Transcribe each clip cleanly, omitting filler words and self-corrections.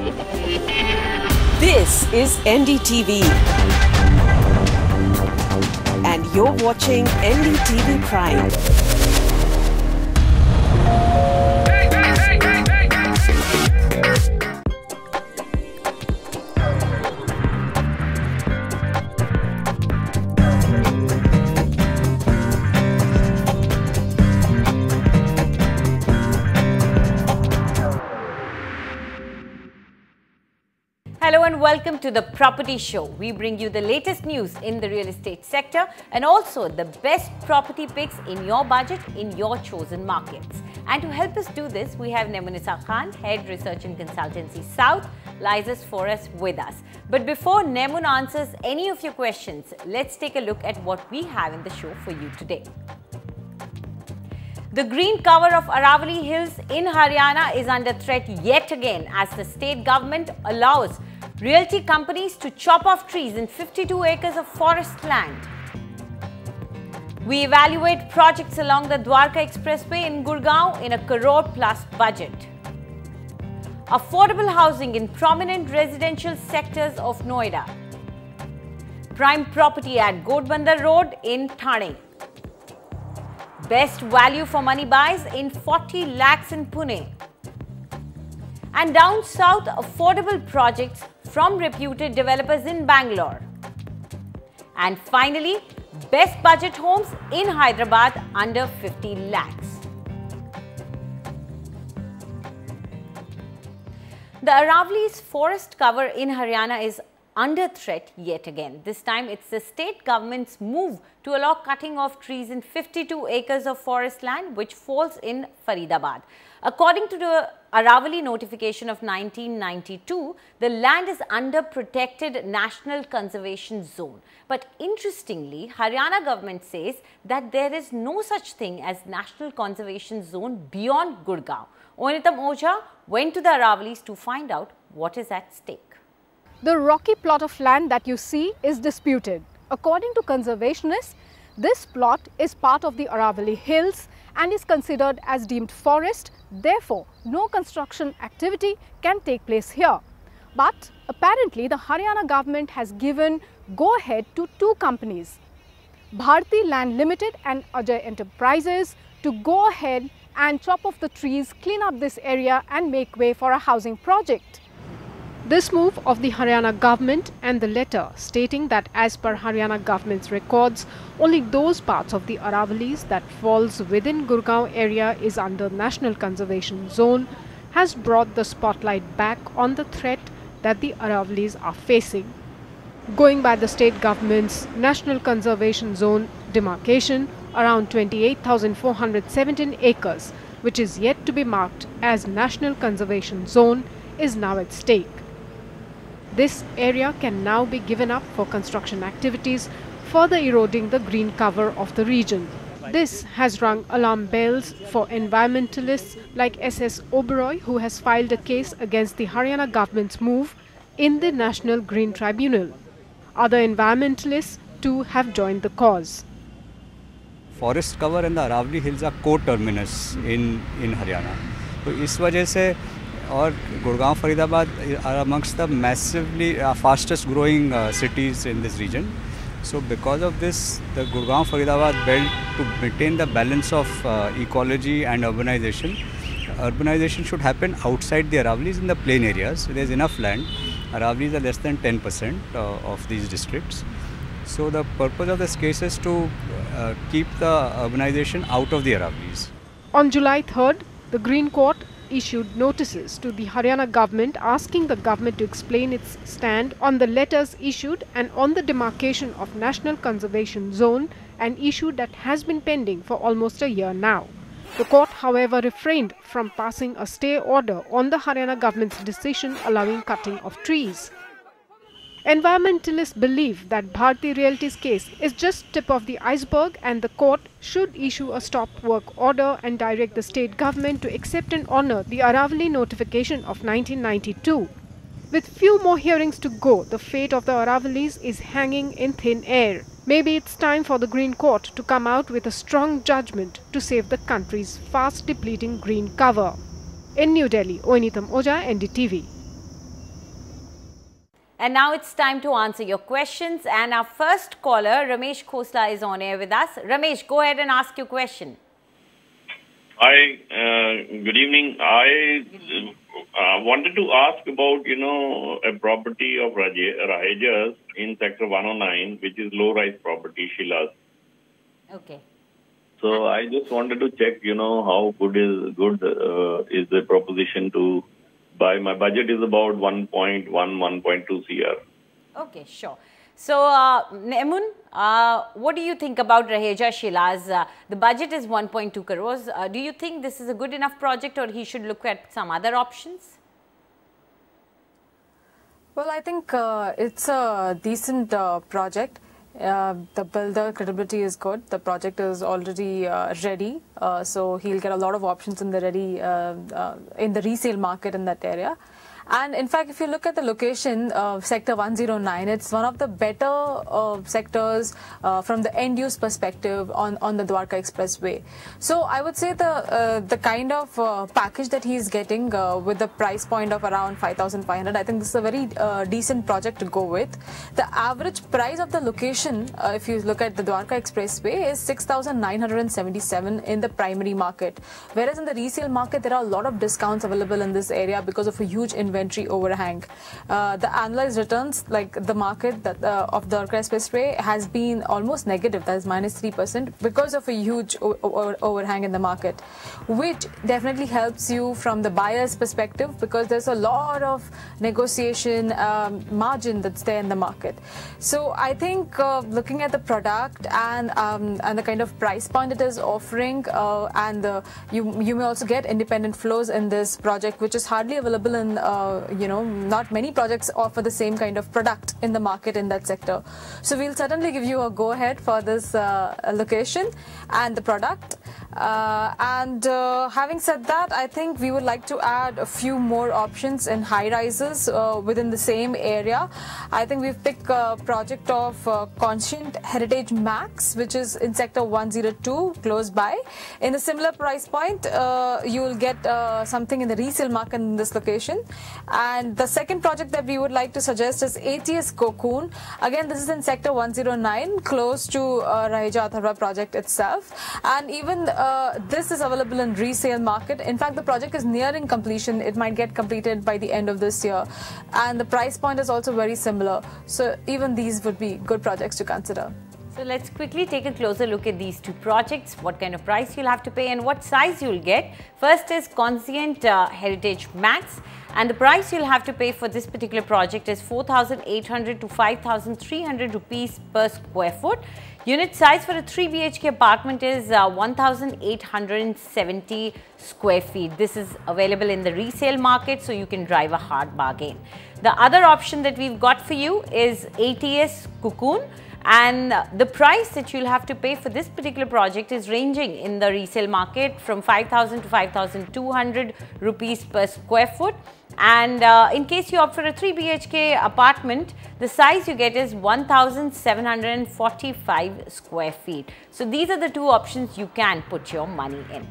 This is NDTV, and you're watching NDTV Prime. Hello and welcome to the Property Show. We bring you the latest news in the real estate sector and also the best property picks in your budget in your chosen markets. And to help us do this, we have Nemunisa Khan, Head Research and Consultancy South, lies for us with us. But before Nemun answers any of your questions, let's take a look at what we have in the show for you today. The green cover of Aravali Hills in Haryana is under threat yet again as the state government allows realty companies to chop off trees in 52 acres of forest land. We evaluate projects along the Dwarka Expressway in Gurgaon in a crore plus budget. Affordable housing in prominent residential sectors of Noida. Prime property at Godbandar Road in Thane. Best value for money buys in 40 lakhs in Pune. And down south, affordable projects from reputed developers in Bangalore. And finally, best budget homes in Hyderabad under 50 lakhs. The Aravali's forest cover in Haryana is under threat yet again. This time it's the state government's move to allow cutting of trees in 52 acres of forest land which falls in Faridabad. According to the Aravali notification of 1992, the land is under protected National Conservation Zone. But interestingly, Haryana government says that there is no such thing as National Conservation Zone beyond Gurgaon. Onitam Oja went to the Aravalis to find out what is at stake. The rocky plot of land that you see is disputed. According to conservationists, this plot is part of the Aravali Hills and is considered as deemed forest. Therefore, no construction activity can take place here. But apparently, the Haryana government has given go-ahead to two companies, Bharti Land Limited and Ajay Enterprises, to go ahead and chop off the trees, clean up this area and make way for a housing project. This move of the Haryana government and the letter stating that as per Haryana government's records, only those parts of the Aravalis that falls within Gurgaon area is under National Conservation Zone has brought the spotlight back on the threat that the Aravalis are facing. Going by the state government's National Conservation Zone demarcation, around 28,417 acres, which is yet to be marked as National Conservation Zone, is now at stake. This area can now be given up for construction activities, further eroding the green cover of the region. This has rung alarm bells for environmentalists like S.S. Oberoi, who has filed a case against the Haryana government's move in the National Green Tribunal. Other environmentalists too have joined the cause. Forest cover and the Aravali Hills are co-terminus in Haryana. So, इस वजह से और Gurgaon, Faridabad are amongst the massively fastest growing cities in this region. So because of this, the Gurgaon, Faridabad belt, to maintain the balance of ecology and urbanization should happen outside the Aravalis in the plain areas. So there is enough land. Aravalis are less than 10% of these districts. So the purpose of this case is to keep the urbanization out of the Aravalis. On July 3rd, the Green Court issued notices to the Haryana government asking the government to explain its stand on the letters issued and on the demarcation of National Conservation Zone, an issue that has been pending for almost a year now. The court, however, refrained from passing a stay order on the Haryana government's decision allowing cutting of trees. Environmentalists believe that Bharti Realty's case is just tip of the iceberg and the court should issue a stop work order and direct the state government to accept and honor the Aravali notification of 1992. With few more hearings to go, the fate of the Aravalis is hanging in thin air. Maybe it's time for the Green Court to come out with a strong judgment to save the country's fast depleting green cover. In New Delhi, Onitam Oja, NDTV. And now it's time to answer your questions. And our first caller, Ramesh Khosla, is on air with us. Ramesh, go ahead and ask your question. Hi, good evening. I wanted to ask about, a property of Rahejas in Sector 109, which is low-rise property, Shilas. Okay. So I just wanted to check, how good is the proposition to buy. My budget is about 1.2 CR. Okay, sure. So, Nemun, what do you think about Raheja Shilas? The budget is 1.2 crores. Do you think this is a good enough project, or he should look at some other options? Well, I think it's a decent project. The builder credibility is good. The project is already ready, so he'll get a lot of options in the resale market in that area. And in fact, if you look at the location of Sector 109, it's one of the better sectors from the end-use perspective on the Dwarka Expressway. So I would say the kind of package that he's getting with the price point of around 5,500, I think this is a very decent project to go with. The average price of the location, if you look at the Dwarka Expressway, is 6,977 in the primary market. Whereas in the resale market, there are a lot of discounts available in this area because of a huge inventory overhang. The annualized returns, like the market of the Expressway, has been almost negative, that is -3%, because of a huge overhang in the market, which definitely helps you from the buyer's perspective, because there's a lot of negotiation margin that's there in the market. So I think looking at the product and the kind of price point it is offering, and you may also get independent flows in this project, which is hardly available in not many projects offer the same kind of product in the market in that sector. So we'll certainly give you a go ahead for this location and the product. Having said that, I think we would like to add a few more options in high rises within the same area. I think we've picked a project of Conscient Heritage Max, which is in Sector 102, close by. In a similar price point, you will get something in the resale market in this location. And the second project that we would like to suggest is ATS Cocoon. Again, this is in Sector 109, close to Raheja Atharva project itself. And even this is available in resale market. In fact, the project is nearing completion. It might get completed by the end of this year. And the price point is also very similar. So even these would be good projects to consider. So let's quickly take a closer look at these two projects, what kind of price you'll have to pay and what size you'll get. First is Conscient Heritage Max, and the price you'll have to pay for this particular project is 4,800 to 5,300 rupees per square foot. Unit size for a 3 BHK apartment is 1,870 square feet. This is available in the resale market, so you can drive a hard bargain. The other option that we've got for you is ATS Cocoon. And the price that you'll have to pay for this particular project is ranging in the resale market from 5,000 to 5,200 rupees per square foot. And in case you opt for a 3 BHK apartment, the size you get is 1,745 square feet. So these are the two options you can put your money in.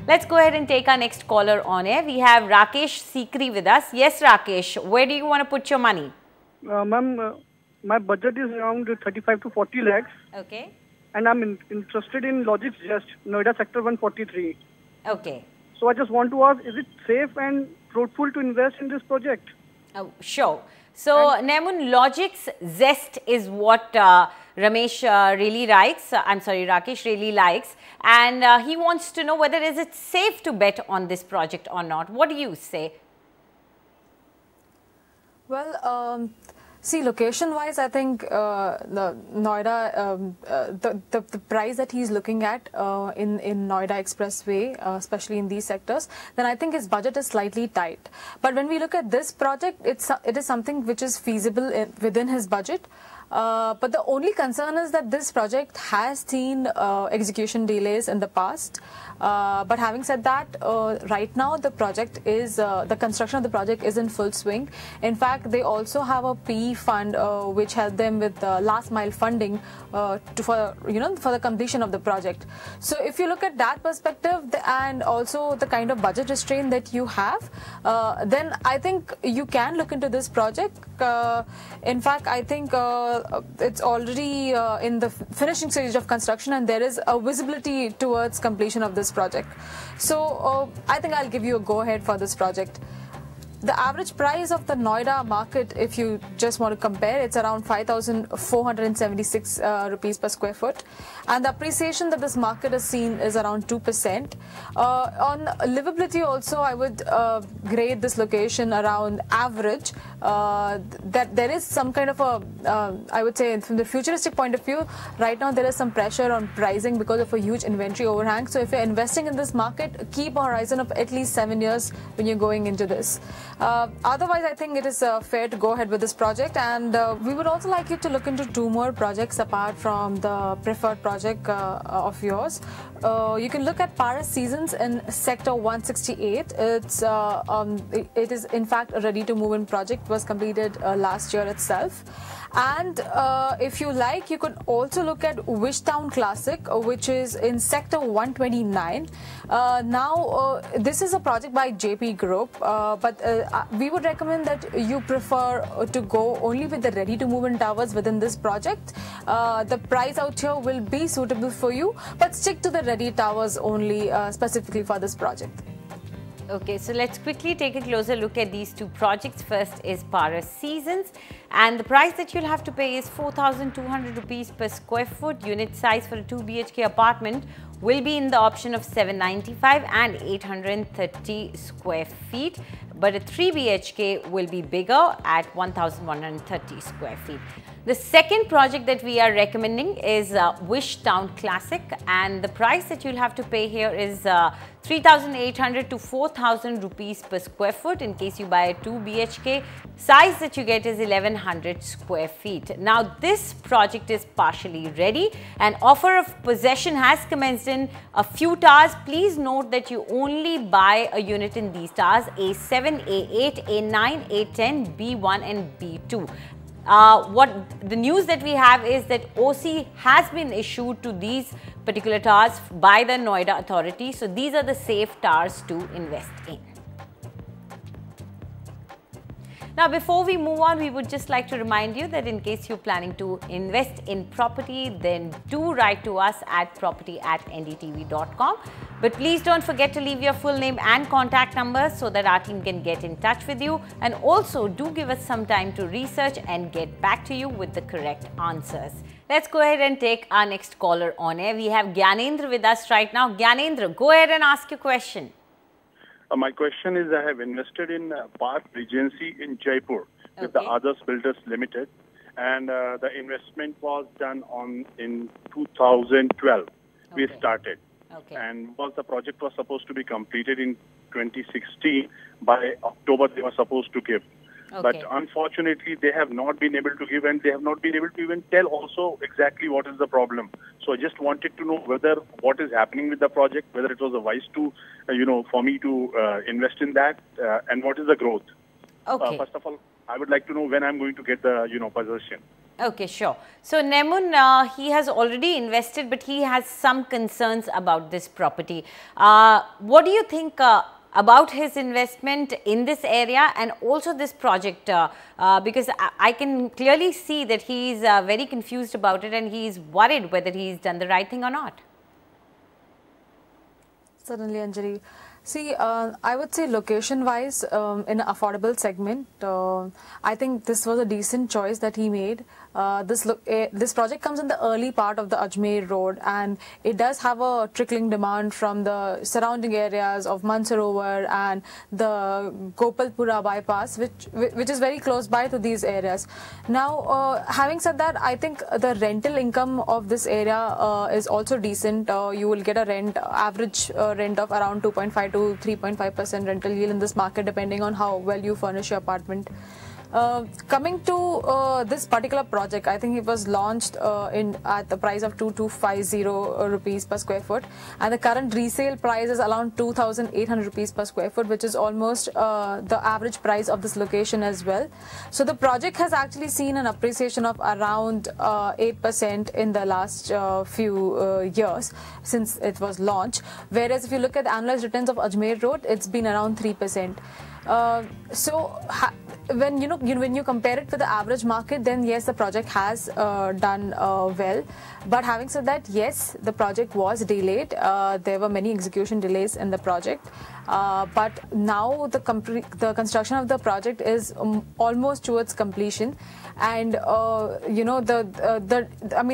Let's go ahead and take our next caller on air. We have Rakesh Sikri with us. Yes, Rakesh, where do you want to put your money? Ma'am, my budget is around 35 to 40 lakhs. Okay. And I'm interested in Logics Just, Noida Sector 143. Okay. So I just want to ask, is it safe and fruitful to invest in this project? Oh, sure. So, Nemun, Logics Zest is what Ramesh really likes. Rakesh really likes. And he wants to know whether is it safe to bet on this project or not. What do you say? Well, see, location-wise, I think the Noida, the price that he's looking at in Noida Expressway, especially in these sectors, then I think his budget is slightly tight. But when we look at this project, it is something which is feasible within his budget. But the only concern is that this project has seen execution delays in the past. But having said that, right now the project is the construction of the project is in full swing. In fact, they also have a PE fund which helped them with last mile funding for the completion of the project. So if you look at that perspective and also the kind of budget restraint that you have, then I think you can look into this project. In fact, I think it's already in the finishing stage of construction, and there is a visibility towards completion of this project. So I think I'll give you a go ahead for this project. The average price of the Noida market, if you just want to compare, it's around 5,476 rupees per square foot. And the appreciation that this market has seen is around 2%. On livability also, I would grade this location around average. That there is some kind of a, I would say from the futuristic point of view, right now there is some pressure on pricing because of a huge inventory overhang. So if you're investing in this market, keep a horizon of at least 7 years when you're going into this. Otherwise, I think it is fair to go ahead with this project, and we would also like you to look into 2 more projects apart from the preferred project of yours. You can look at Paris Seasons in Sector 168. It is in fact a ready-to-move-in project. It was completed last year itself. And if you like, you could also look at Wishtown Classic, which is in Sector 129. Now, this is a project by JP Group, but we would recommend that you prefer to go only with the ready-to-move-in towers within this project. The price out here will be suitable for you, but stick to the ready towers only specifically for this project. Okay, so let's quickly take a closer look at these 2 projects. First is Paris Seasons, and the price that you'll have to pay is 4,200 rupees per square foot. Unit size for a 2 BHK apartment will be in the option of 795 and 830 square feet, but a 3 BHK will be bigger at 1,130 square feet. The second project that we are recommending is Wishtown Classic, and the price that you'll have to pay here is 3,800 to 4,000 rupees per square foot in case you buy a 2 BHK. Size that you get is 1,100 square feet. Now, this project is partially ready and offer of possession has commenced in a few towers. Please note that you only buy a unit in these towers A7, A8, A9, A10, B1 and B2. What the news that we have is that OC has been issued to these particular towers by the Noida authority. So these are the safe towers to invest in. Now, before we move on, we would just like to remind you that in case you're planning to invest in property, then do write to us at property@ndtv.com. But please don't forget to leave your full name and contact number so that our team can get in touch with you. And also do give us some time to research and get back to you with the correct answers. Let's go ahead and take our next caller on air. We have Gyanendra with us right now. Gyanendra, go ahead and ask your question. My question is, I have invested in Park Regency in Jaipur with the Others Builders Limited, and the investment was done in 2012. We started, and the project was supposed to be completed in 2016. By October, they were supposed to give. But unfortunately, they have not been able to give, and they have not been able to even tell also exactly what is the problem. So I just wanted to know whether what is happening with the project, whether it was a wise to, for me to invest in that, and what is the growth. First of all, I would like to know when I'm going to get the, possession. Okay, sure. So Nemun, he has already invested, but he has some concerns about this property. What do you think about his investment in this area and also this project, because I can clearly see that he is very confused about it and he is worried whether he's done the right thing or not. Certainly, Anjali. See, I would say location-wise, in an affordable segment, I think this was a decent choice that he made. This project comes in the early part of the Ajmer road, and it does have a trickling demand from the surrounding areas of Mansarovar and the Gopalpura bypass, which is very close by to these areas. Now, having said that, I think the rental income of this area is also decent. You will get a average rent of around 2.5 to 3.5% rental yield in this market, depending on how well you furnish your apartment. Coming to this particular project, I think it was launched at the price of 2250 rupees per square foot, and the current resale price is around 2800 rupees per square foot, which is almost the average price of this location as well. So the project has actually seen an appreciation of around 8% in the last few years since it was launched, whereas if you look at the annualized returns of Ajmer Road, it's been around 3%. When you compare it with the average market, then yes, the project has done well. But having said that, yes, the project was delayed. There were many execution delays in the project. But now the construction of the project is almost towards completion, and the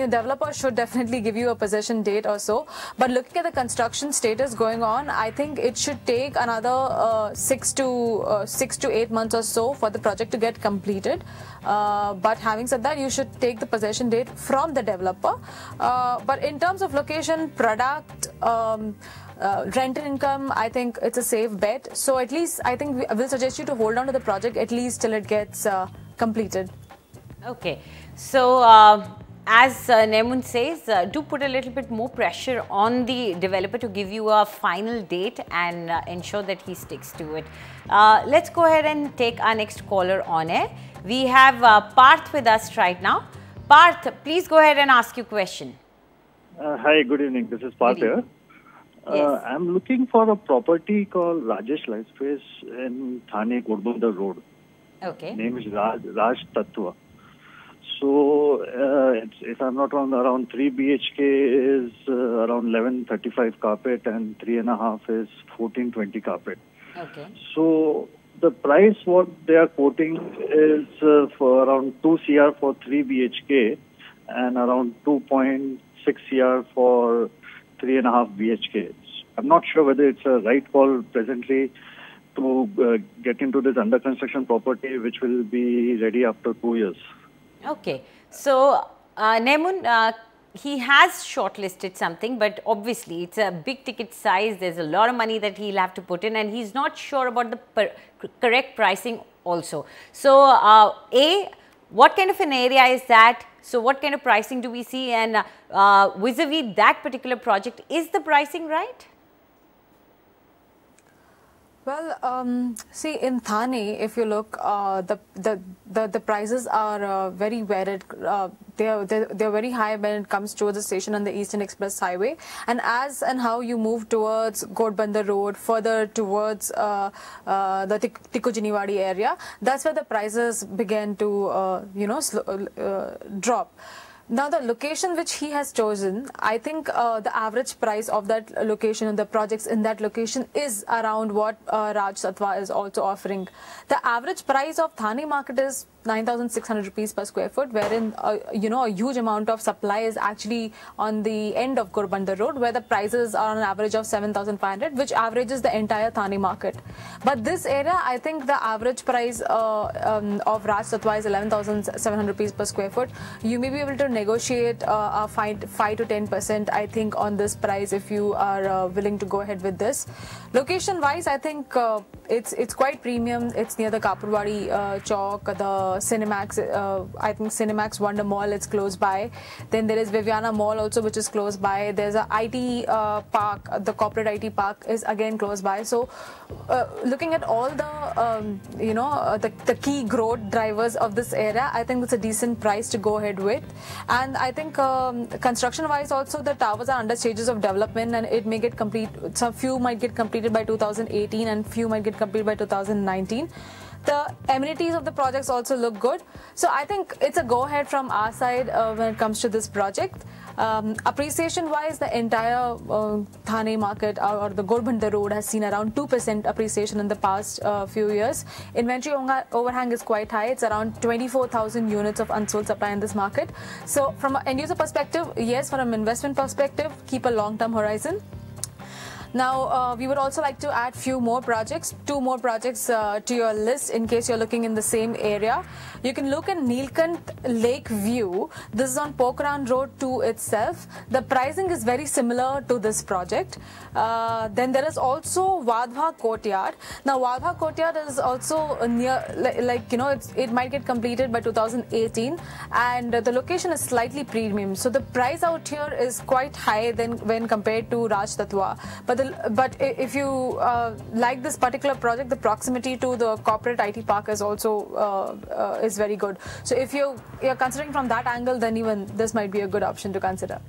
developer should definitely give you a possession date or so. But looking at the construction status going on, I think it should take another 6 to 8 months or so for the project to get completed. But having said that, you should take the possession date from the developer. But in terms of location, product, rental income, I think it's a safe bet. So at least I think we'll suggest you to hold on to the project at least till it gets completed. Okay. So as Nemun says, do put a little bit more pressure on the developer to give you a final date and ensure that he sticks to it. Let's go ahead and take our next caller on air. We have Parth with us right now. Parth, please go ahead and ask your question. Hi, good evening. This is Parth here. Yes. I'm looking for a property called Rajesh Lifespace in Thane, Ghodbunder Road. Okay. Name is Raj Tattva. So, if I'm not wrong, around 3 BHK is around 1135 carpet and 3.5 is 1420 carpet. Okay. So, the price what they are quoting is for around 2 CR for 3 BHK and around 2.6 CR for 3.5 BHK. I'm not sure whether it's a right call presently to get into this under construction property, which will be ready after 2 years. Okay. So, Nemun, he has shortlisted something, but obviously it's a big ticket size. There's a lot of money that he'll have to put in, and he's not sure about the correct pricing also. So, what kind of an area is that? So, what kind of pricing do we see? And vis-a-vis that particular project, is the pricing right? Well, see, in Thane, if you look, the prices are very varied. They're very high when it comes towards the station on the Eastern Express Highway. And as and how you move towards Ghodbunder Road, further towards the Tikujiniwadi area, that's where the prices began to, drop. Now, the location which he has chosen, I think the average price of that location and the projects in that location is around what Raj Tattva is also offering. The average price of Thane market is 9,600 rupees per square foot, wherein a huge amount of supply is actually on the end of Ghodbunder Road, where the prices are on an average of 7,500, which averages the entire Thane market. But this area, I think the average price of Raj Tattva is 11,700 rupees per square foot. You may be able to negotiate a 5 to 10%, I think, on this price if you are willing to go ahead with this. Location-wise, I think it's quite premium. It's near the Kapurwadi Chowk, the Cinemax, I think Cinemax Wonder Mall, it's close by. Then there is Viviana Mall also, which is close by. There's a IT park, the corporate IT park is again close by. So looking at all the, the key growth drivers of this area, I think it's a decent price to go ahead with. And I think construction wise also, the towers are under stages of development, and it may get complete. Some few might get completed by 2018 and few might get completed by 2019. The amenities of the projects also look good. So I think it's a go-ahead from our side when it comes to this project. Appreciation-wise, the entire Thane market or the Ghodbunder Road has seen around 2% appreciation in the past few years. Inventory overhang is quite high. It's around 24,000 units of unsold supply in this market. So from an end-user perspective, yes, from an investment perspective, keep a long-term horizon. Now, we would also like to add two more projects to your list in case you're looking in the same area. You can look at Neelkant Lake View. This is on Pokhran Road 2 itself. The pricing is very similar to this project. Then there is also Vadhva Courtyard. Now, Vadhva Courtyard is also near, it might get completed by 2018, and the location is slightly premium. So the price out here is quite high than when compared to Raj Tatwa. But if you like this particular project, the proximity to the corporate IT park is also is very good. So if you're considering from that angle, then even this might be a good option to consider.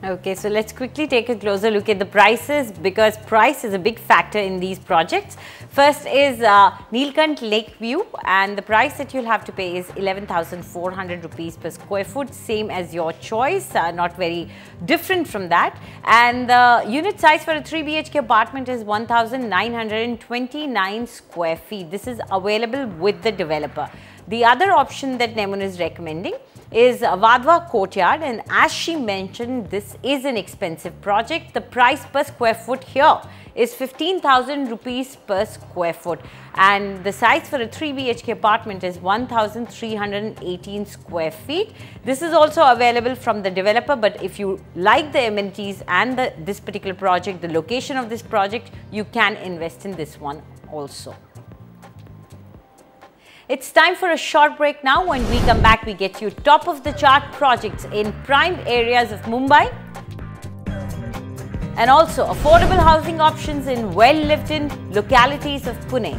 Okay, so let's quickly take a closer look at the prices, because price is a big factor in these projects. First is Neelkant Lake View, and the price that you'll have to pay is 11,400 rupees per square foot, same as your choice, not very different from that. And the unit size for a 3 BHK apartment is 1,929 square feet. This is available with the developer. The other option that Nemun is recommending is Vadhva Courtyard, and as she mentioned, this is an expensive project. The price per square foot here is 15,000 rupees per square foot, and the size for a 3 BHK apartment is 1,318 square feet. This is also available from the developer, but if you like the amenities and this particular project, the location of this project, you can invest in this one also. It's time for a short break now. When we come back, we get you top of the chart projects in prime areas of Mumbai and also affordable housing options in well lived in localities of Pune.